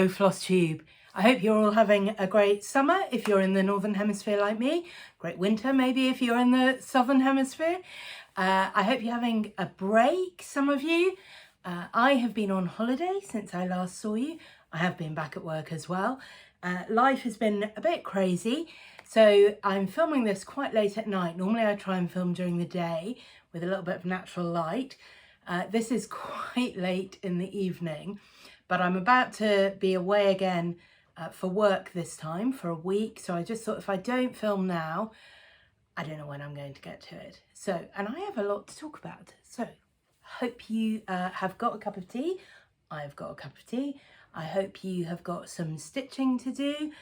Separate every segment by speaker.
Speaker 1: Hello Flosstube. I hope you're all having a great summer if you're in the Northern Hemisphere like me. Great winter maybe if you're in the Southern Hemisphere. I hope you're having a break, some of you. I have been on holiday since I last saw you. I have been back at work as well. Life has been a bit crazy, so I'm filming this quite late at night. Normally I try and film during the day with a little bit of natural light. This is quite late in the evening, but I'm about to be away again for work this time for a week. So I just thought if I don't film now, I don't know when I'm going to get to it. So, and I have a lot to talk about. So hope you have got a cup of tea. I've got a cup of tea. I hope you have got some stitching to do,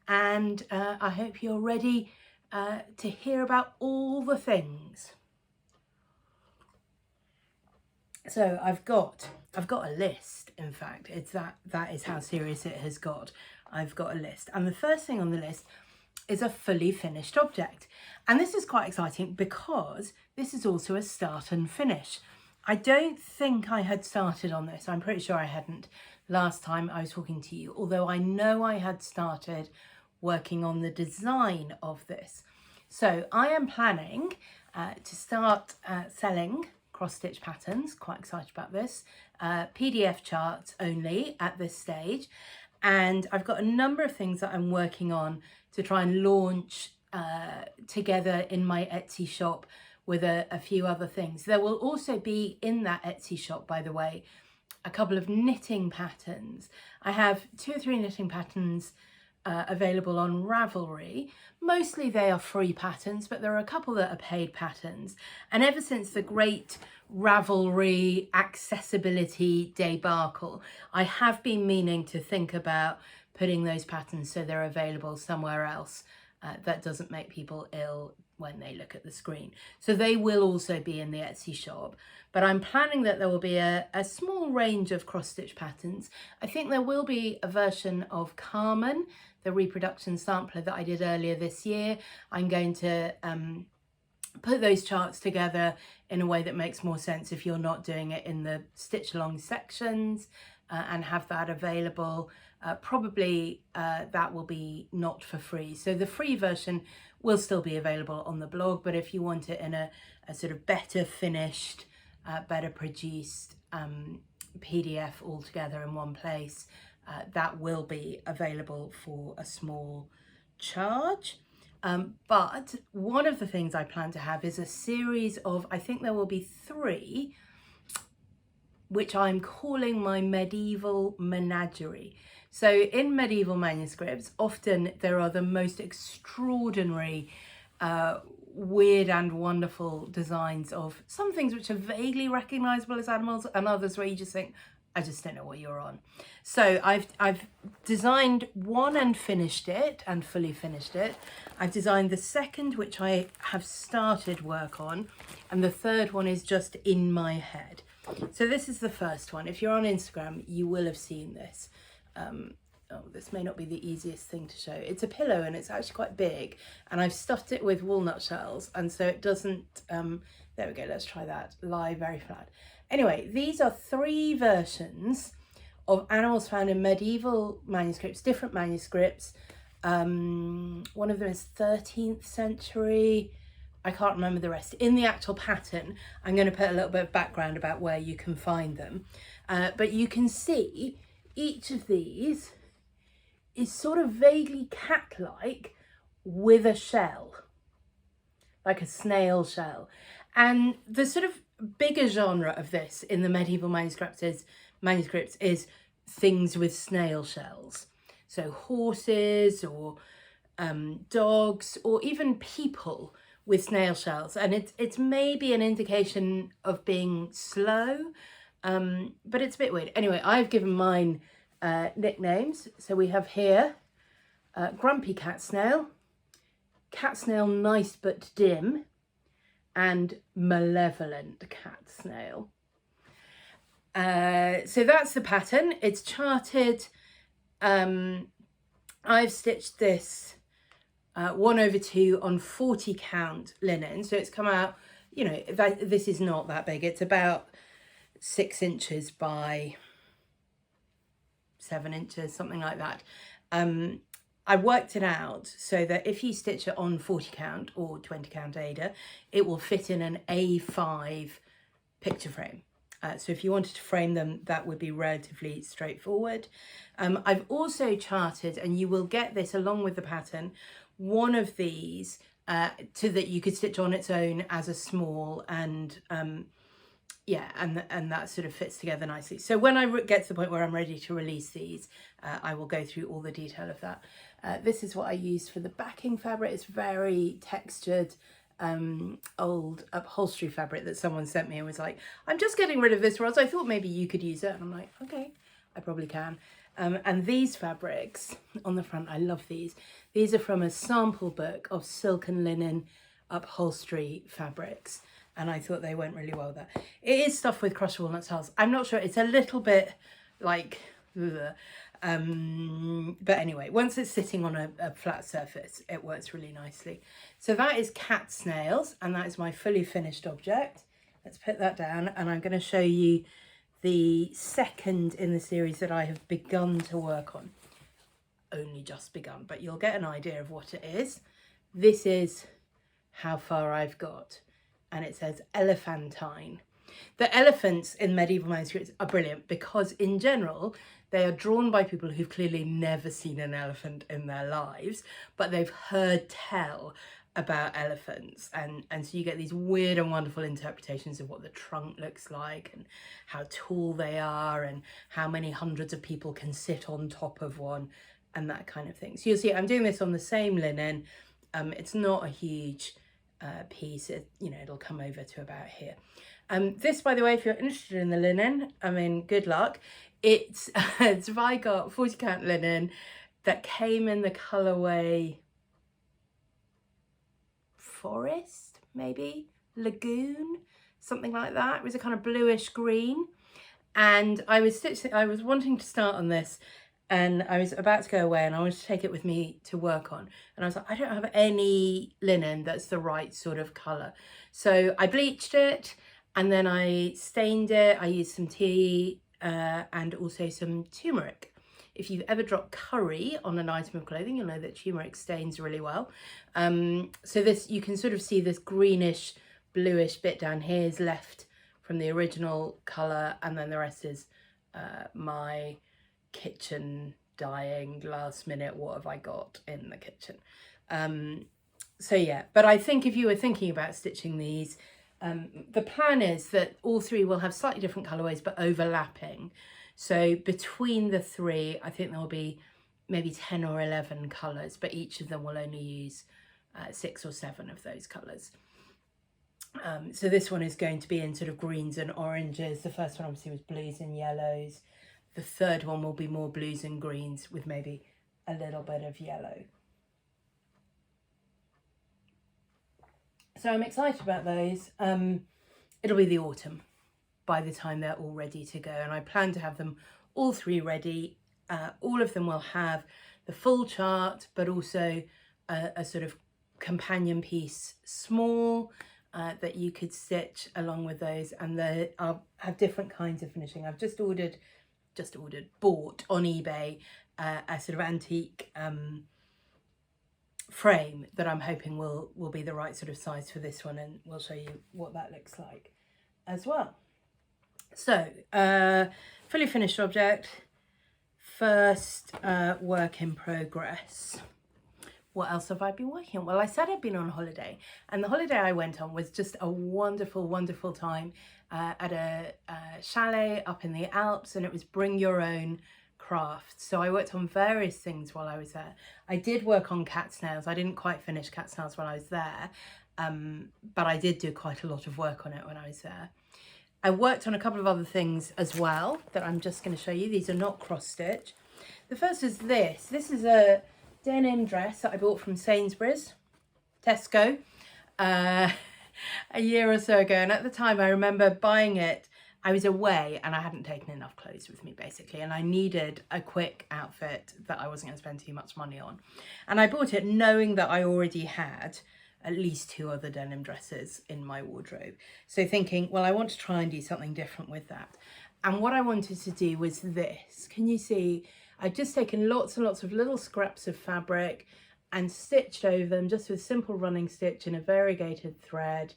Speaker 1: and I hope you're ready to hear about all the things. So I've got a list. In fact, it's that is how serious it has got. I've got a list, and the first thing on the list is a fully finished object, and this is quite exciting because this is also a start and finish. I don't think I had started on this. I'm pretty sure I hadn't last time I was talking to you, although I know I had started working on the design of this. So I am planning to start selling cross-stitch patterns. Quite excited about this. PDF charts only at this stage, and I've got a number of things that I'm working on to try and launch together in my Etsy shop with a few other things. There will also be in that Etsy shop, by the way, a couple of knitting patterns. I have 2 or 3 knitting patterns available on Ravelry. Mostly they are free patterns, but there are a couple that are paid patterns. And ever since the great Ravelry accessibility debacle, I have been meaning to think about putting those patterns so they're available somewhere else that doesn't make people ill when they look at the screen. So they will also be in the Etsy shop, but I'm planning that there will be a small range of cross-stitch patterns. I think there will be a version of Carmen, the reproduction sampler that I did earlier this year. I'm going to put those charts together in a way that makes more sense if you're not doing it in the stitch along sections, and have that available. Probably that will be not for free. So the free version will still be available on the blog, but if you want it in a sort of better finished, better produced PDF all together in one place, that will be available for a small charge. But one of the things I plan to have is a series of, I think there will be 3, which I'm calling my medieval menagerie. So in medieval manuscripts, often there are the most extraordinary, weird and wonderful designs of some things which are vaguely recognizable as animals, and others where you just think, I just don't know what you're on. So I've designed one and finished it, and fully finished it. I've designed the second, which I have started work on, and the third one is just in my head. So this is the first one. If you're on Instagram, you will have seen this. Oh, this may not be the easiest thing to show. It's a pillow and it's actually quite big, and I've stuffed it with walnut shells, and so it doesn't, there we go, let's try that, lie very flat. Anyway, these are 3 versions of animals found in medieval manuscripts, different manuscripts. One of them is 13th century. I can't remember the rest. In the actual pattern, I'm going to put a little bit of background about where you can find them. But you can see each of these is sort of vaguely cat-like with a shell, like a snail shell. And the sort of bigger genre of this in the medieval manuscripts is things with snail shells. So horses or dogs, or even people with snail shells, and it's maybe an indication of being slow, but it's a bit weird. Anyway, I've given mine nicknames. So we have here Grumpy Cat Snail, Cat Snail Nice but Dim, and Malevolent Cat Snail. So that's the pattern. It's charted. I've stitched this 1/2 on 40 count linen, so it's come out, you know, this is not that big. It's about 6 inches by 7 inches, something like that. I worked it out so that if you stitch it on 40 count or 20 count Aida, it will fit in an A5 picture frame. So if you wanted to frame them, that would be relatively straightforward. I've also charted, and you will get this along with the pattern, one of these so that you could stitch on its own as a small, and yeah, and that sort of fits together nicely. So when I get to the point where I'm ready to release these, I will go through all the detail of that. This is what I used for the backing fabric. It's very textured, old upholstery fabric that someone sent me and was like, I'm just getting rid of this, Roz, I thought maybe you could use it. And I'm like, okay, I probably can. And these fabrics on the front, I love these. These are from a sample book of silk and linen upholstery fabrics, and I thought they went really well there. It is stuffed with crushed walnut tiles. I'm not sure, it's a little bit like, but anyway, once it's sitting on a flat surface, it works really nicely. So that is cat snails, and that is my fully finished object. Let's put that down, and I'm going to show you the second in the series that I have begun to work on. Only just begun, but you'll get an idea of what it is. This is how far I've got, and it says elephantine. The elephants in medieval manuscripts are brilliant because in general they are drawn by people who've clearly never seen an elephant in their lives, but they've heard tell about elephants, and so you get these weird and wonderful interpretations of what the trunk looks like and how tall they are and how many hundreds of people can sit on top of one and that kind of thing. So you'll see I'm doing this on the same linen. It's not a huge piece, it'll come over to about here. This, by the way, if you're interested in the linen, I mean, good luck. It's Vigot 40 count linen that came in the colourway forest, maybe lagoon, something like that. It was a kind of bluish green, and I was wanting to start on this, and I was about to go away and I wanted to take it with me to work on, and I was like, I don't have any linen that's the right sort of colour. So I bleached it, and then I stained it. I used some tea and also some turmeric. If you've ever dropped curry on an item of clothing, you'll know that turmeric stains really well. So this, you can sort of see this greenish, bluish bit down here is left from the original colour, and then the rest is my kitchen dyeing, last minute, what have I got in the kitchen. So yeah, but I think if you were thinking about stitching these, the plan is that all three will have slightly different colourways but overlapping. So between the three, I think there will be maybe 10 or 11 colours, but each of them will only use 6 or 7 of those colours. So this one is going to be in sort of greens and oranges. The first one obviously was blues and yellows. The third one will be more blues and greens with maybe a little bit of yellow. So I'm excited about those. It'll be the autumn by the time they're all ready to go, and I plan to have them all three ready. All of them will have the full chart, but also a sort of companion piece, small, that you could stitch along with those, and I'll have different kinds of finishing. I've bought on eBay a sort of antique frame that I'm hoping will be the right sort of size for this one, and we'll show you what that looks like as well. So, fully finished object, first work in progress. What else have I been working on? Well, I said I'd been on holiday, and the holiday I went on was just a wonderful, wonderful time at a chalet up in the Alps, and it was bring your own craft. So I worked on various things while I was there. I did work on cat snails. I didn't quite finish cat snails while I was there, but I did do quite a lot of work on it when I was there. I worked on a couple of other things as well that I'm just going to show you. These are not cross stitch. The first is this. This is a denim dress that I bought from Sainsbury's, Tesco, a year or so ago. And at the time I remember buying it, I was away and I hadn't taken enough clothes with me basically, and I needed a quick outfit that I wasn't going to spend too much money on. And I bought it knowing that I already had at least 2 other denim dresses in my wardrobe. So thinking, well, I want to try and do something different with that. And what I wanted to do was this. Can you see? I've just taken lots and lots of little scraps of fabric and stitched over them just with simple running stitch in a variegated thread.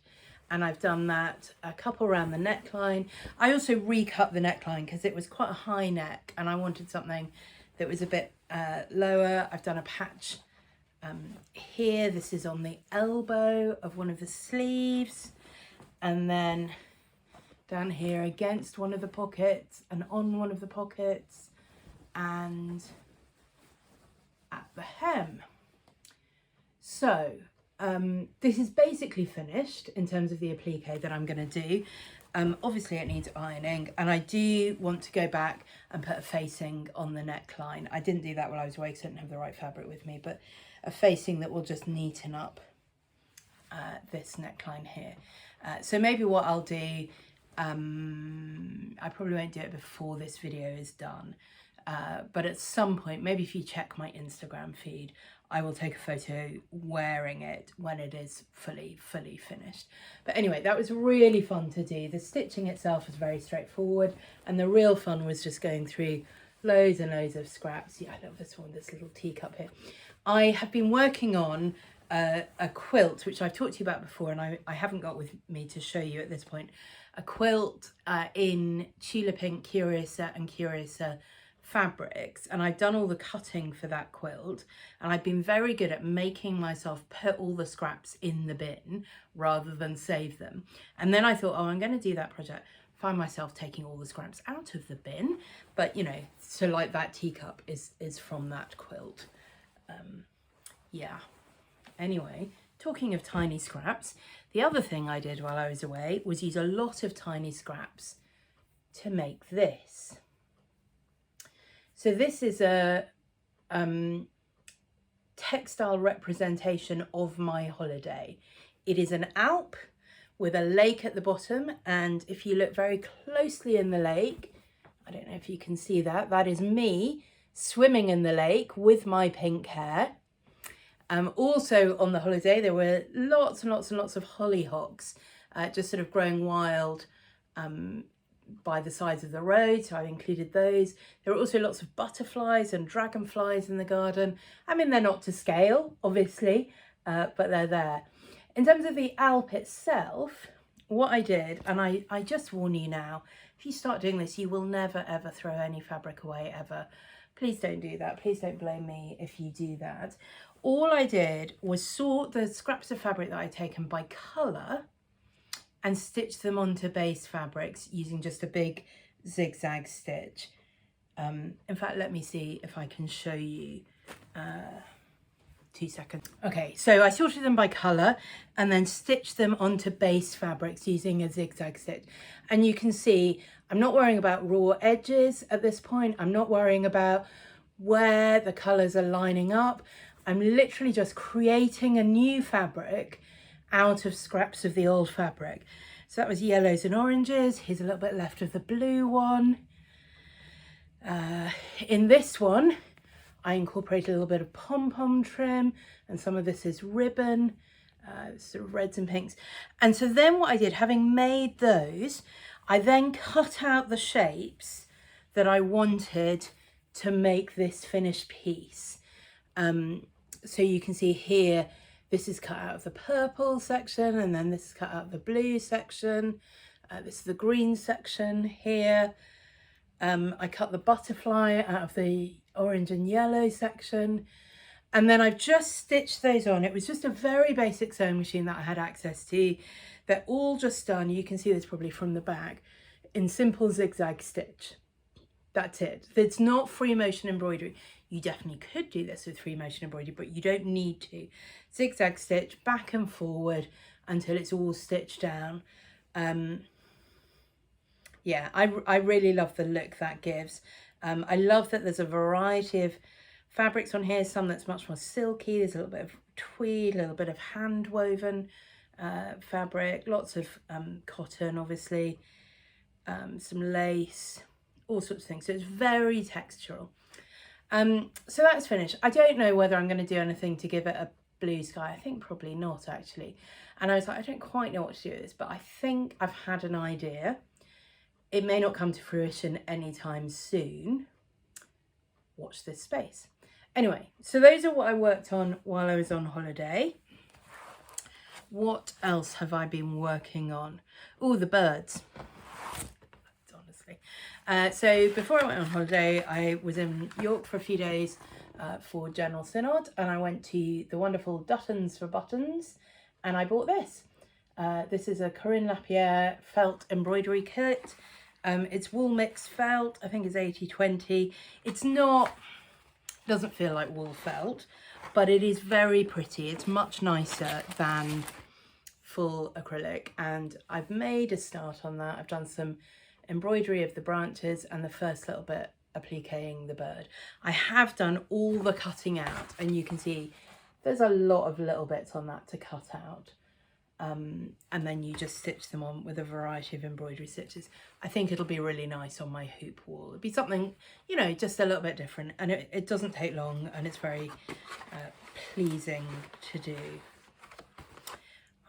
Speaker 1: And I've done that a couple around the neckline. I also recut the neckline because it was quite a high neck and I wanted something that was a bit lower. I've done a patch here. This is on the elbow of one of the sleeves, and then down here against one of the pockets and on one of the pockets and at the hem. So this is basically finished in terms of the applique that I'm going to do. Obviously it needs ironing, and I do want to go back and put a facing on the neckline. I didn't do that while I was away because I didn't have the right fabric with me, but a facing that will just neaten up this neckline here. So maybe what I'll do, I probably won't do it before this video is done, but at some point, maybe if you check my Instagram feed, I will take a photo wearing it when it is fully finished. But anyway, that was really fun to do. The stitching itself was very straightforward, and the real fun was just going through loads and loads of scraps. Yeah, I love this one, this little teacup here. I have been working on a quilt, which I've talked to you about before, and I haven't got with me to show you at this point. A quilt in Tula Pink, Curiosa and Curiosa fabrics, and I've done all the cutting for that quilt, and I've been very good at making myself put all the scraps in the bin rather than save them. And then I thought, oh, I'm going to do that project, find myself taking all the scraps out of the bin, but you know, so like that teacup is from that quilt. Yeah, anyway, talking of tiny scraps, the other thing I did while I was away was use a lot of tiny scraps to make this. So this is a textile representation of my holiday. It is an Alp with a lake at the bottom, and if you look very closely in the lake, I don't know if you can see that, that is me swimming in the lake with my pink hair. Also on the holiday there were lots and lots and lots of hollyhocks just sort of growing wild by the sides of the road, so I've included those. There are also lots of butterflies and dragonflies in the garden. I mean, they're not to scale, obviously, but they're there. In terms of the Alp itself, what I did, and I just warn you now, if you start doing this, you will never ever throw any fabric away ever. Please don't do that. Please don't blame me if you do that. All I did was sort the scraps of fabric that I'd taken by colour and stitch them onto base fabrics using just a big zigzag stitch. In fact, let me see if I can show you. 2 seconds. Okay, so I sorted them by colour and then stitched them onto base fabrics using a zigzag stitch. And you can see I'm not worrying about raw edges at this point. I'm not worrying about where the colours are lining up. I'm literally just creating a new fabric out of scraps of the old fabric. So that was yellows and oranges. Here's a little bit left of the blue one. In this one, I incorporated a little bit of pom-pom trim, and some of this is ribbon, sort of reds and pinks. And so then what I did, having made those, I then cut out the shapes that I wanted to make this finished piece. So you can see here, this is cut out of the purple section, and then this is cut out of the blue section. This is the green section here. I cut the butterfly out of the orange and yellow section. And then I've just stitched those on. It was just a very basic sewing machine that I had access to. They're all just done, you can see this probably from the back, in simple zigzag stitch. That's it. It's not free motion embroidery. You definitely could do this with free motion embroidery, but you don't need to. Zigzag stitch back and forward until it's all stitched down. Yeah, I really love the look that gives. I love that there's a variety of fabrics on here, some that's much more silky, there's a little bit of tweed, a little bit of hand woven fabric, lots of cotton obviously, some lace, all sorts of things. So it's very textural. So that's finished. I don't know whether I'm going to do anything to give it a blue sky. I think probably not actually. And I was like, I don't quite know what to do with this, but I think I've had an idea. it may not come to fruition anytime soon. Watch this space. Anyway, so those are what I worked on while I was on holiday. What else have I been working on? Oh, the birds. Honestly. So before I went on holiday, I was in York for a few days for General Synod, and I went to the wonderful Duttons for Buttons, and I bought this. This is a Corinne Lapierre felt embroidery kit. It's wool mix felt. I think it's 80/20. It's not, doesn't feel like wool felt, but it is very pretty. It's much nicer than full acrylic, and I've made a start on that. I've done some embroidery of the branches and the first little bit appliquing the bird. I have done all the cutting out, and you can see there's a lot of little bits on that to cut out. And then you just stitch them on with a variety of embroidery stitches. I think it'll be really nice on my hoop wall. It'll be something, you know, just a little bit different, and it doesn't take long, and it's very pleasing to do.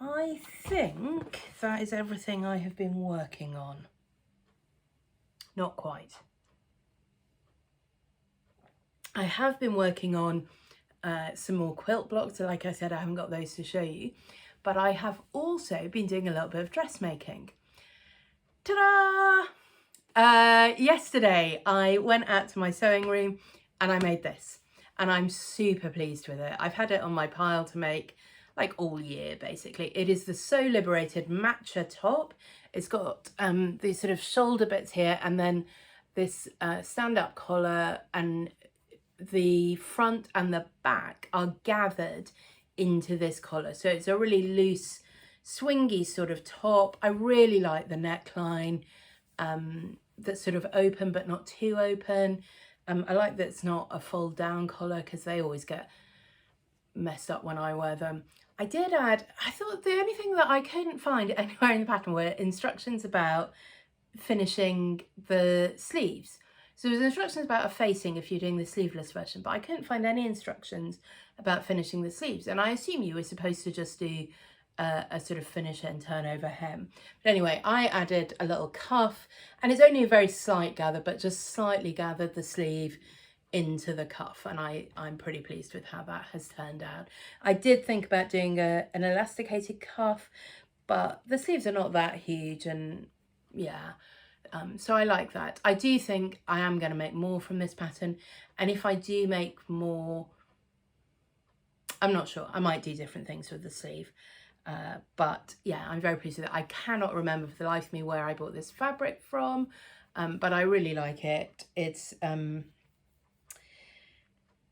Speaker 1: I think that is everything I have been working on. Not quite. I have been working on some more quilt blocks. So like I said, I haven't got those to show you. But I have also been doing a little bit of dressmaking. Ta-da! Yesterday I went out to my sewing room and I made this, and I'm super pleased with it. I've had it on my pile to make like all year basically. It is the So Liberated matcha top. It's got these sort of shoulder bits here, and then this stand-up collar, and the front and the back are gathered into this collar. So it's a really loose, swingy sort of top. I really like the neckline that's sort of open but not too open. I like that it's not a fold down collar, because they always get messed up when I wear them. I did add, I thought the only thing that I couldn't find anywhere in the pattern were instructions about finishing the sleeves. So there's instructions about a facing if you're doing the sleeveless version, but I couldn't find any instructions about finishing the sleeves. And I assume you were supposed to just do a sort of finish and turn over hem. But anyway, I added a little cuff, and it's only a very slight gather, but just slightly gathered the sleeve into the cuff, and I'm pretty pleased with how that has turned out. I did think about doing an elasticated cuff, but the sleeves are not that huge, and yeah, so I like that. I do think I am going to make more from this pattern, and if I do make more, I'm not sure, I might do different things with the sleeve. But yeah, I'm very pleased with it. I cannot remember for the life of me where I bought this fabric from, but I really like it. It's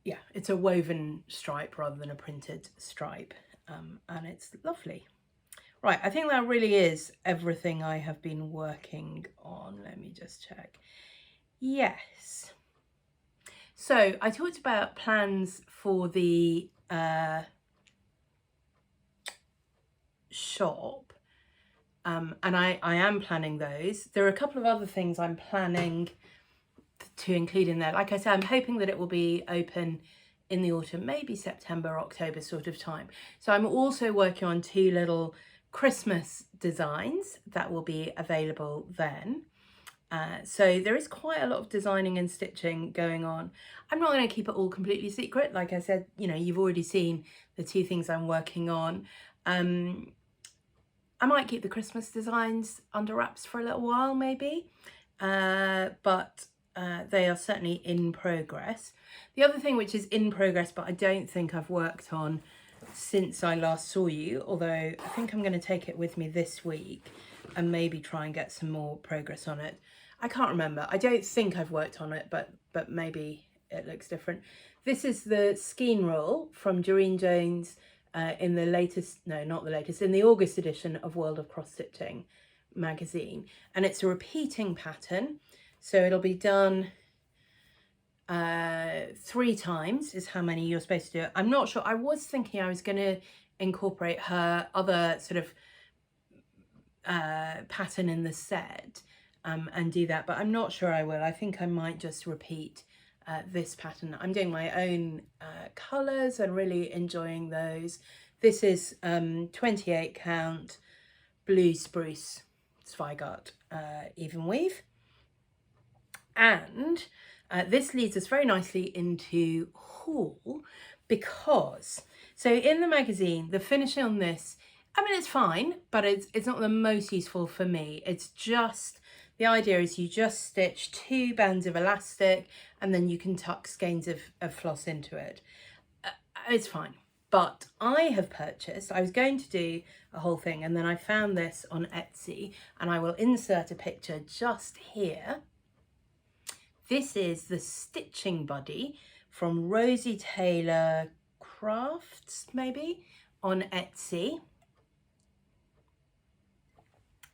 Speaker 1: yeah, it's a woven stripe rather than a printed stripe, and it's lovely. Right, I think that really is everything I have been working on. Let me just check. Yes. So I talked about plans for the shop, and I am planning those. There are a couple of other things I'm planning to include in there. Like I said, I'm hoping that it will be open in the autumn, maybe September, October sort of time. So I'm also working on 2 little Christmas designs that will be available then. So there is quite a lot of designing and stitching going on. I'm not going to keep it all completely secret. Like I said, you know, you've already seen the 2 things I'm working on. I might keep the Christmas designs under wraps for a little while maybe, but they are certainly in progress. The other thing which is in progress, but I don't think I've worked on since I last saw you, although I think I'm going to take it with me this week and maybe try and get some more progress on it. I can't remember. I don't think I've worked on it, but maybe it looks different. This is the skein roll from Doreen Jones in the latest, no, not the latest, in the August edition of World of Cross Stitching magazine. And it's a repeating pattern. So it'll be done 3 times is how many you're supposed to do it. I'm not sure. I was thinking I was going to incorporate her other sort of pattern in the set and do that, but I'm not sure I will. I think I might just repeat this pattern. I'm doing my own colours and really enjoying those. This is 28 count blue spruce. Zweigart even weave. And this leads us very nicely into haul, because so in the magazine, the finishing on this, I mean, it's fine, but it's not the most useful for me. It's just, the idea is you just stitch 2 bands of elastic and then you can tuck skeins of floss into it. It's fine. But I have purchased, I was going to do a whole thing, and then I found this on Etsy, and I will insert a picture just here. This is the stitching buddy from Rosie Taylor Crafts, maybe, on Etsy.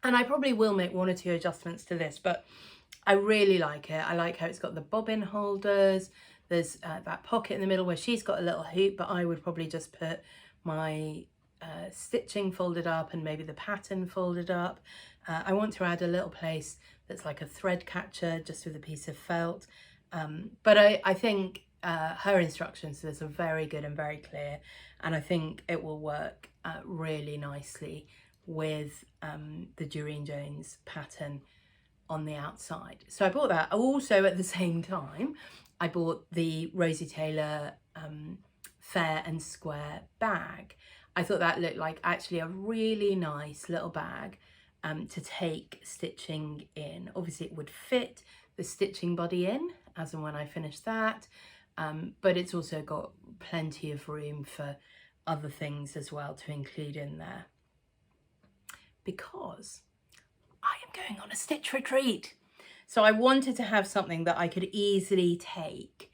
Speaker 1: And I probably will make 1 or 2 adjustments to this, but I really like it. I like how it's got the bobbin holders. There's that pocket in the middle where she's got a little hoop, but I would probably just put my stitching folded up and maybe the pattern folded up. I want to add a little place that's like a thread catcher just with a piece of felt. But I think her instructions to this are very good and very clear, and I think it will work really nicely with the Doreen Jones pattern on the outside. So I bought that. Also at the same time, I bought the Rosie Taylor Fair and Square bag. I thought that looked like actually a really nice little bag to take stitching in. Obviously it would fit the stitching body in as and when I finish that, but it's also got plenty of room for other things as well to include in there, because I am going on a stitch retreat. So I wanted to have something that I could easily take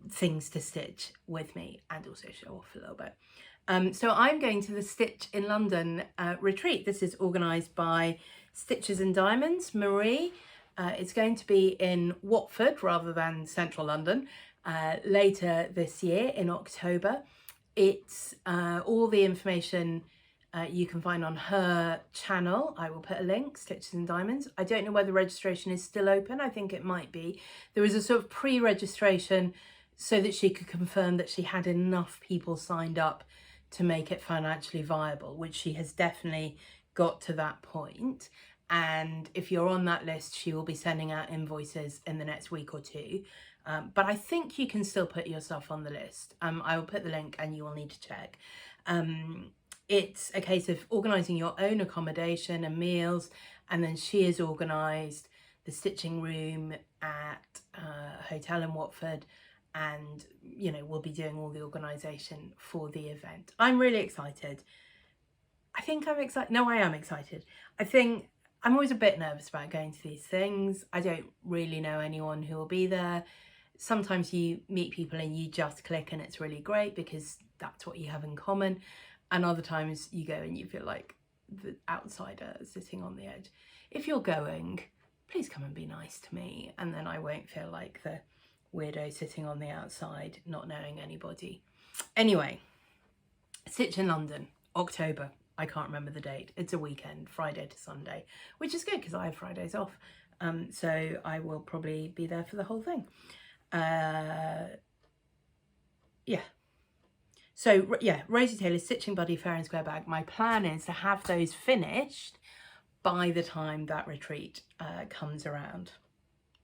Speaker 1: things to stitch with me and also show off a little bit. So I'm going to the Stitch in London retreat. This is organised by Stitches and Diamonds, Marie. It's going to be in Watford rather than central London later this year in October. It's all the information you can find on her channel. I will put a link, Stitches and Diamonds. I don't know whether registration is still open. I think it might be. There was a sort of pre-registration so that she could confirm that she had enough people signed up to make it financially viable, which she has definitely got to that point. And if you're on that list, she will be sending out invoices in the next week or 2. But I think you can still put yourself on the list. I will put the link and you will need to check. It's a case of organising your own accommodation and meals, and then she has organised the stitching room at a hotel in Watford, and you know, we'll be doing all the organisation for the event. I'm really excited. I think I'm excited. No, I am excited. I think I'm always a bit nervous about going to these things. I don't really know anyone who will be there. Sometimes you meet people and you just click and it's really great because that's what you have in common. And other times you go and you feel like the outsider sitting on the edge. If you're going, please come and be nice to me, and then I won't feel like the weirdo sitting on the outside, not knowing anybody. Anyway, Stitch in London, October. I can't remember the date. It's a weekend, Friday to Sunday, which is good because I have Fridays off. So I will probably be there for the whole thing. Yeah. So yeah, Rosie Taylor's Stitching Buddy Fair and Square bag. My plan is to have those finished by the time that retreat comes around.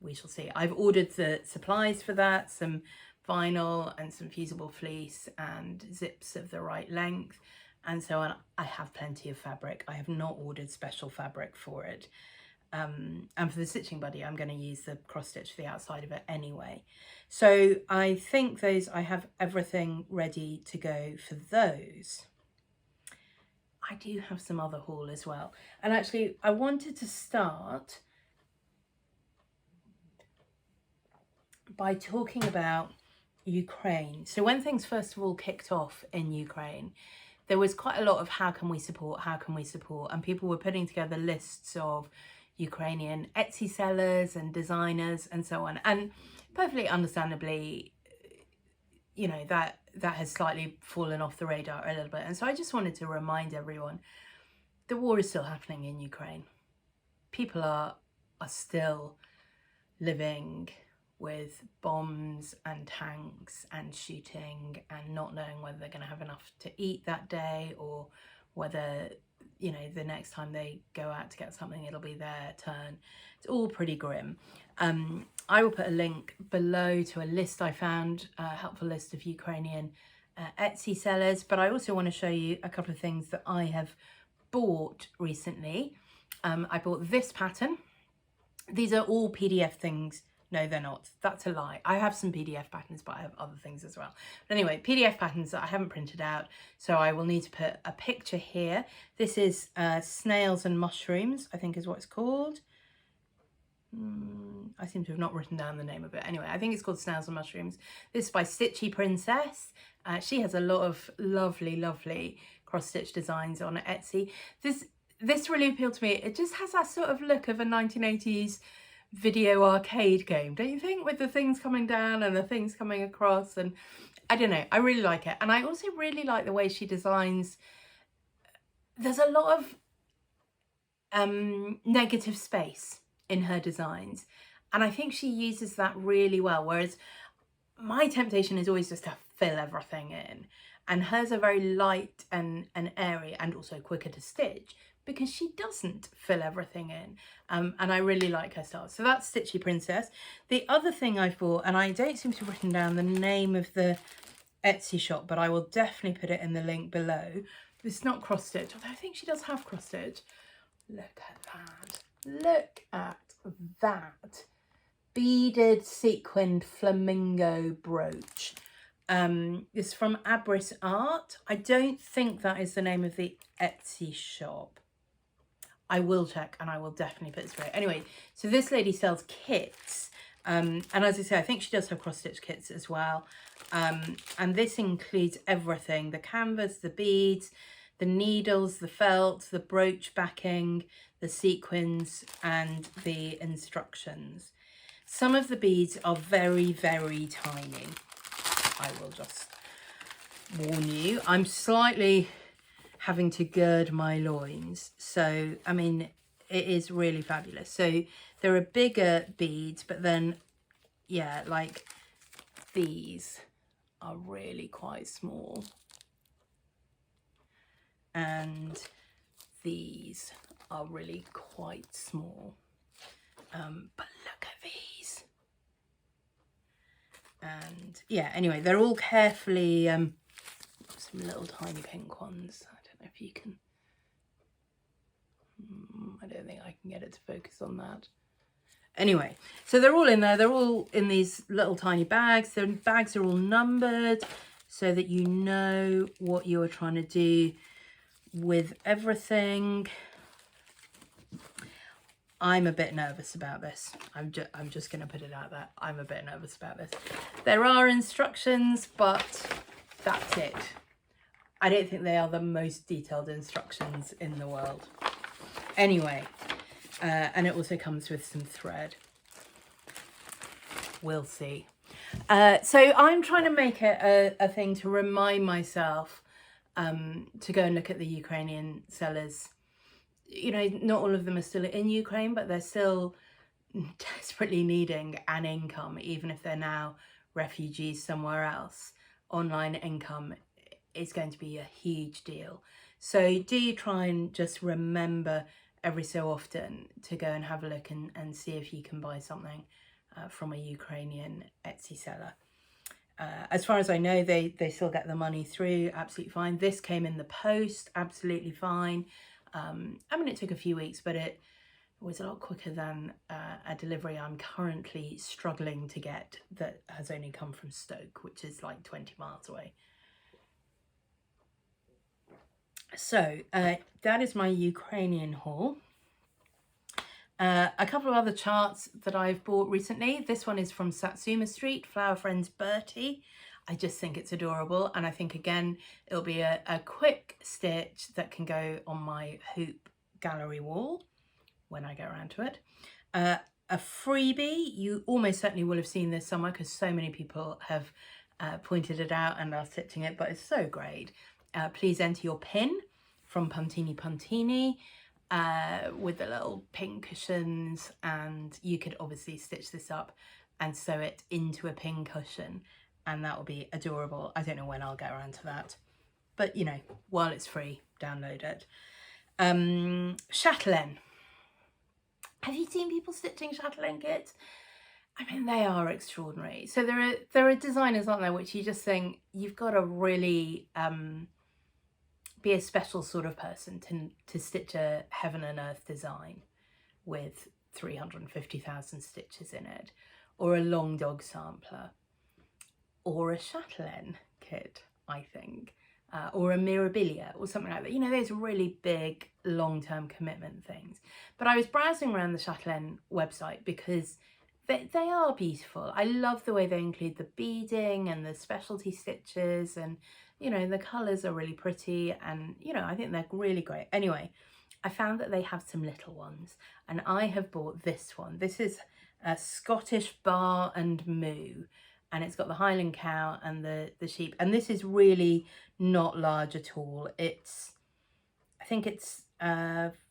Speaker 1: We shall see. I've ordered the supplies for that, some vinyl and some fusible fleece and zips of the right length and so on. I have plenty of fabric. I have not ordered special fabric for it. And for the Stitching Buddy, I'm going to use the cross stitch for the outside of it anyway. So I think those, I have everything ready to go for those. I do have some other haul as well. And actually, I wanted to start by talking about Ukraine. So when things first of all kicked off in Ukraine, there was quite a lot of how can we support, and people were putting together lists of Ukrainian Etsy sellers and designers and so on. And perfectly understandably, you know, that has slightly fallen off the radar a little bit. And so I just wanted to remind everyone, the war is still happening in Ukraine. People are still living with bombs and tanks and shooting and not knowing whether they're going to have enough to eat that day, or whether you know, the next time they go out to get something, it'll be their turn. It's all pretty grim. I will put a link below to a list I found, a helpful list of Ukrainian Etsy sellers, but I also want to show you a couple of things that I have bought recently. I bought this pattern. These are all PDF things. No, they're not. That's a lie. I have some PDF patterns, but I have other things as well. But anyway, PDF patterns that I haven't printed out, so I will need to put a picture here. This is Snails and Mushrooms, I think is what it's called. I seem to have not written down the name of it. Anyway, I think it's called Snails and Mushrooms. This is by Stitchy Princess. She has a lot of lovely cross-stitch designs on Etsy. This really appealed to me. It just has that sort of look of a 1980s video arcade game, don't you think? With the things coming down and the things coming across, and I don't know, I really like it. And I also really like the way she designs. There's a lot of negative space in her designs, and I think she uses that really well, whereas my temptation is always just to fill everything in, and hers are very light and airy, and also quicker to stitch because she doesn't fill everything in, and I really like her style. So that's Stitchy Princess. The other thing I've bought, and I don't seem to have written down the name of the Etsy shop, but I will definitely put it in the link below. It's not cross stitch, although I think she does have cross stitch. Look at that. Look at that beaded sequined flamingo brooch. It's from Abris Art. I don't think that is the name of the Etsy shop. I will check and I will definitely put it through. Anyway, so this lady sells kits. And as I say, I think she does have cross stitch kits as well. And this includes everything: the canvas, the beads, the needles, the felt, the brooch backing, the sequins, and the instructions. Some of the beads are very tiny. I will just warn you. I'm slightly having to gird my loins. So, I mean, it is really fabulous. So there are bigger beads, but then, yeah, like these are really quite small. And these are really quite small. But look at these. And yeah, anyway, they're all carefully, some little tiny pink ones. I don't know if you can, I don't think I can get it to focus on that. Anyway, so they're all in there. They're all in these little tiny bags. The bags are all numbered so that you know what you're trying to do with everything. I'm a bit nervous about this. I'm just going to put it out there. I'm a bit nervous about this. There are instructions, but that's it. I don't think they are the most detailed instructions in the world. Anyway, and it also comes with some thread. We'll see. So I'm trying to make it a thing to remind myself to go and look at the Ukrainian sellers. You know, not all of them are still in Ukraine, but they're still desperately needing an income, even if they're now refugees somewhere else. Online income is going to be a huge deal. So do try and just remember every so often to go and have a look and see if you can buy something from a Ukrainian Etsy seller. As far as I know, they still get the money through absolutely fine. This came in the post, absolutely fine. I mean, it took a few weeks, but it was a lot quicker than a delivery I'm currently struggling to get that has only come from Stoke, which is like 20 miles away. So that is my Ukrainian haul. A couple of other charts that I've bought recently. This one is from Satsuma Street, Flower Friends Bertie. I just think it's adorable, and I think again it'll be a quick stitch that can go on my hoop gallery wall when I get around to it. A freebie, you almost certainly will have seen this somewhere because so many people have pointed it out and are stitching it, but it's so great. Please enter your pin from Puntini Puntini with the little pin cushions, and you could obviously stitch this up and sew it into a pin cushion, and that will be adorable. I don't know when I'll get around to that, but you know, while it's free, download it. Chatelaine. Have you seen people stitching chatelaine kits? I mean, they are extraordinary. So there are designers, aren't there, which you just think you've got to really be a special sort of person to stitch a heaven and earth design with 350,000 stitches in it, or a long dog sampler, or a chatelaine kit, I think, or a mirabilia or something like that. You know, those really big long-term commitment things. But I was browsing around the chatelaine website because they are beautiful. I love the way they include the beading and the specialty stitches, and you know, the colours are really pretty, and you know, I think they're really great. Anyway, I found that they have some little ones, and I have bought this one. This is a Scottish Bar and Moo, and it's got the Highland cow and the sheep, and this is really not large at all. It's, I think it's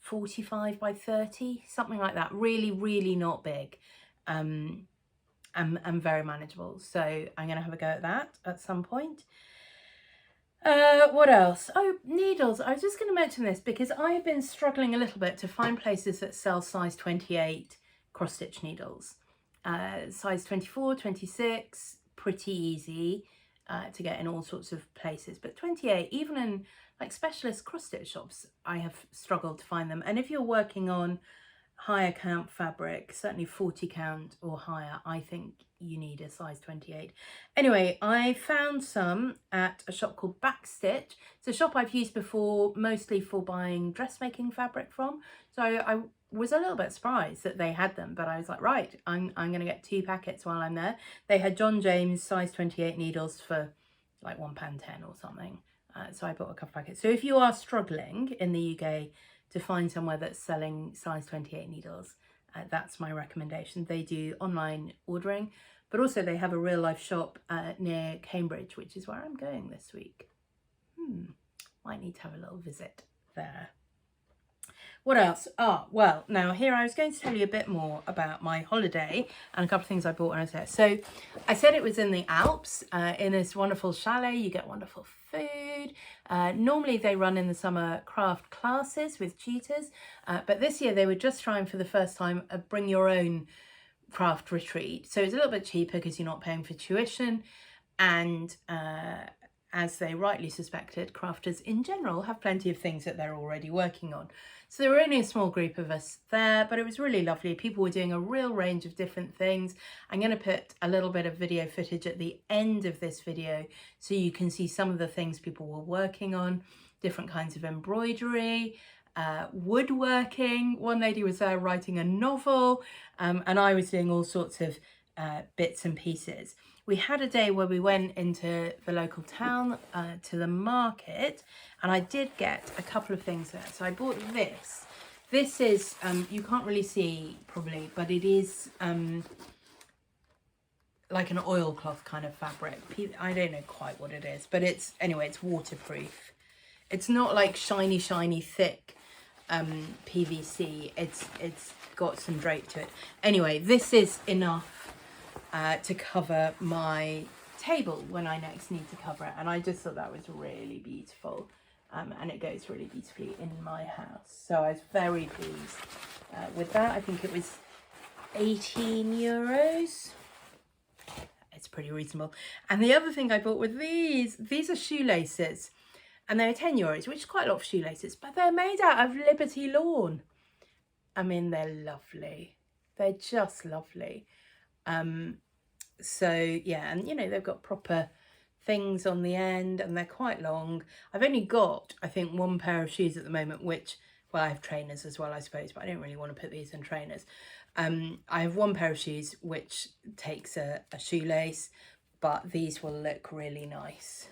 Speaker 1: 45 by 30, something like that. Really, really not big. And very manageable. So I'm going to have a go at that at some point. What else? Oh, needles. I was just going to mention this because I have been struggling a little bit to find places that sell size 28 cross stitch needles. Size 24, 26, pretty easy to get in all sorts of places. But 28, even in like specialist cross stitch shops, I have struggled to find them. And if you're working on higher count fabric, certainly 40 count or higher, I think you need a size 28. Anyway, I found some at a shop called Backstitch. It's a shop I've used before, mostly for buying dressmaking fabric from. So I was a little bit surprised that they had them, but I was like, right, I'm going to get 2 packets while I'm there. They had John James size 28 needles for like £1.10 or something. So I bought a couple packets. So if you are struggling in the UK to find somewhere that's selling size 28 needles, that's my recommendation. They do online ordering, but also they have a real life shop near Cambridge, which is where I'm going this week. Might need to have a little visit there. What else? Well, now here I was going to tell you a bit more about my holiday and a couple of things I bought when I was there. So I said it was in the Alps, in this wonderful chalet. You get wonderful food. Normally they run in the summer craft classes with tutors, but this year they were just trying for the first time a bring your own craft retreat. So it's a little bit cheaper because you're not paying for tuition, and as they rightly suspected, crafters in general have plenty of things that they're already working on. So there were only a small group of us there, but it was really lovely. People were doing a real range of different things. I'm going to put a little bit of video footage at the end of this video so you can see some of the things people were working on, different kinds of embroidery, woodworking. One lady was there writing a novel, and I was doing all sorts of bits and pieces. We had a day where we went into the local town to the market, and I did get a couple of things there. So I bought this. This is, you can't really see probably, but it is like an oilcloth kind of fabric. I don't know quite what it is, but it's, anyway, it's waterproof. It's not like shiny, thick PVC. It's got some drape to it. Anyway, this is enough to cover my table when I next need to cover it, and I just thought that was really beautiful, and it goes really beautifully in my house. So I was very pleased with that. I think it was 18 euros. It's pretty reasonable. And the other thing I bought were these are shoelaces, and they're 10 euros, which is quite a lot of shoelaces, but they're made out of Liberty lawn. I mean, they're lovely. They're just lovely. So yeah, and you know, they've got proper things on the end, and they're quite long. I've only got, I think, 1 pair of shoes at the moment, which, well, I have trainers as well, I suppose, but I don't really want to put these in trainers. I have 1 pair of shoes which takes a shoelace, but these will look really nice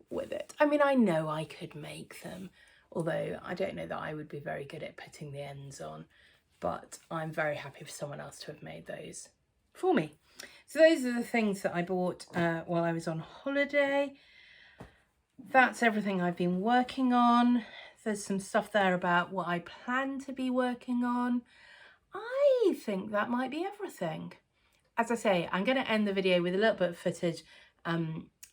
Speaker 1: with it. I mean, I know I could make them, although I don't know that I would be very good at putting the ends on, but I'm very happy for someone else to have made those for me. So those are the things that I bought while I was on holiday. That's everything I've been working on. There's some stuff there about what I plan to be working on. I think that might be everything. As I say, I'm going to end the video with a little bit of footage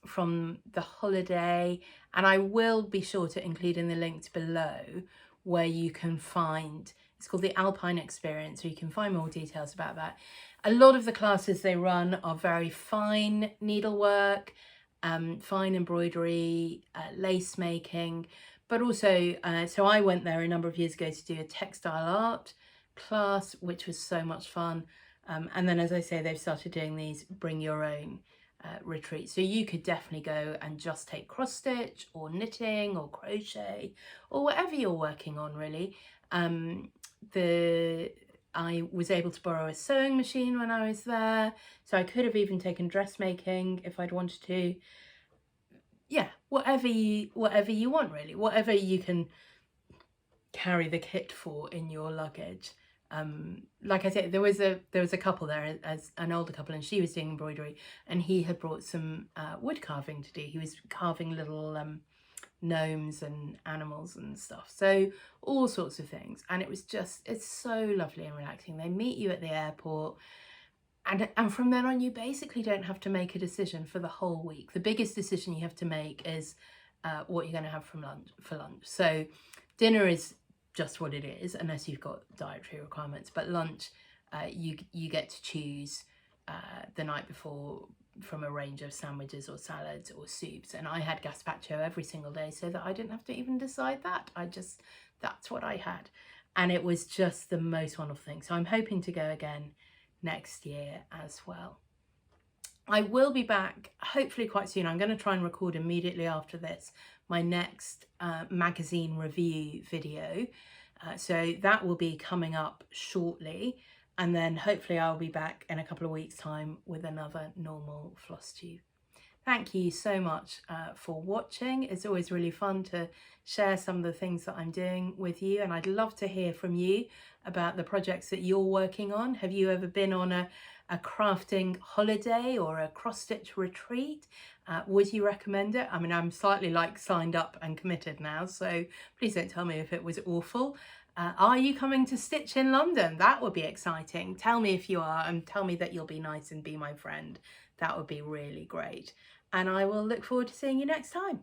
Speaker 1: from the holiday, and I will be sure to include in the links below where you can find, it's called the Alpine Experience, so you can find more details about that. A lot of the classes they run are very fine needlework, fine embroidery, lace making, but also, so I went there a number of years ago to do a textile art class, which was so much fun. And then, as I say, they've started doing these bring your own retreats. So you could definitely go and just take cross stitch or knitting or crochet or whatever you're working on, really. I was able to borrow a sewing machine when I was there, so I could have even taken dressmaking if I'd wanted to. Yeah, whatever you want, really, whatever you can carry the kit for in your luggage. Like I said, there was a couple there, as an older couple, and she was doing embroidery, and he had brought some wood carving to do. He was carving little gnomes and animals and stuff, so all sorts of things, and it's so lovely and relaxing. They meet you at the airport, and from then on you basically don't have to make a decision for the whole week. The biggest decision you have to make is what you're going to have for lunch. So dinner is just what it is, unless you've got dietary requirements, but lunch you get to choose the night before from a range of sandwiches or salads or soups, and I had gazpacho every single day so that I didn't have to even decide that. That's what I had, and it was just the most wonderful thing. So I'm hoping to go again next year as well. I will be back hopefully quite soon. I'm going to try and record immediately after this my next magazine review video, so that will be coming up shortly, and then hopefully I'll be back in a couple of weeks' time with another normal Flosstube. Thank you so much for watching. It's always really fun to share some of the things that I'm doing with you, and I'd love to hear from you about the projects that you're working on. Have you ever been on a crafting holiday or a cross-stitch retreat? Would you recommend it? I mean, I'm slightly signed up and committed now, so please don't tell me if it was awful. Are you coming to Stitch in London? That would be exciting. Tell me if you are, and tell me that you'll be nice and be my friend. That would be really great. And I will look forward to seeing you next time.